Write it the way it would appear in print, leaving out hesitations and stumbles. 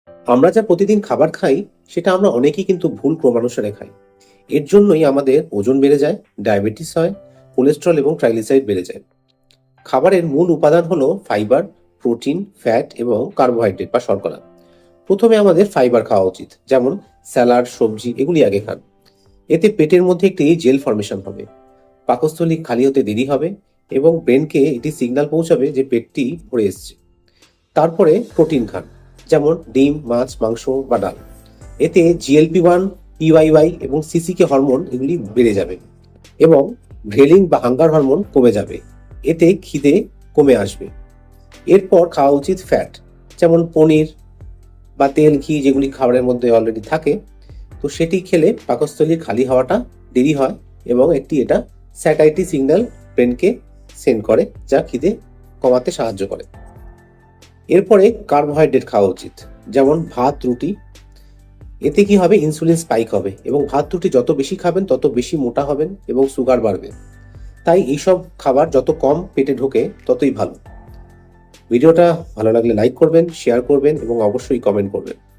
আমরা যা প্রতিদিন খাবার খাই সেটা আমরা অনেকেই কিন্তু ভুল ক্রমানুসারে খাই। এর জন্যই আমাদের ওজন বেড়ে যায়, ডায়াবেটিস হয়, কোলেস্ট্রল এবং ট্রাইগ্লিসারাইড বেড়ে যায়। খাবারের মূল উপাদান হলো ফাইবার, প্রোটিন, ফ্যাট এবং কার্বোহাইড্রেট বা শর্করা। প্রথমে আমাদের ফাইবার খাওয়া উচিত, যেমন স্যালাড, সবজি এগুলি আগে খান। এতে পেটের মধ্যে একটি জেল ফর্মেশন হবে, পাকস্থলী খালি হতে দেরি হবে এবং ব্রেনকে এটি সিগন্যাল পৌঁছাবে যে পেটটি ভরে এসছে। তারপরে প্রোটিন খান, যেমন ডিম, মাছ, মাংস বা ডাল। এতে GLP-1, PYY এবং সিসিকে হরমোন এগুলি বেড়ে যাবে এবং গ্রেলিং বা হাঙ্গার হরমোন কমে যাবে। এতে খিদে কমে আসবে। এরপর খাওয়া উচিত ফ্যাট, যেমন পনির বা তেল, ঘি যেগুলি খাবারের মধ্যে অলরেডি থাকে। তো সেটি খেলে পাকস্থলী খালি হওয়াটা দেরি হয় এবং এটা স্যাটাইটি সিগন্যাল ব্রেনকে সেন্ড করে, যা খিদে কমাতে সাহায্য করে। এরপরে কার্বোহাইড্রেট খাওয়া উচিত, যেমন ভাত, রুটি। এতে কি হবে, ইনসুলিন স্পাইক হবে এবং ভাত রুটি যত বেশি খাবেন তত বেশি মোটা হবেন এবং সুগার বাড়বে। তাই এইসব খাবার যত কম পেটে ঢোকে ততই ভালো। ভিডিওটা ভালো লাগলে লাইক করবেন, শেয়ার করবেন এবং অবশ্যই কমেন্ট করবেন।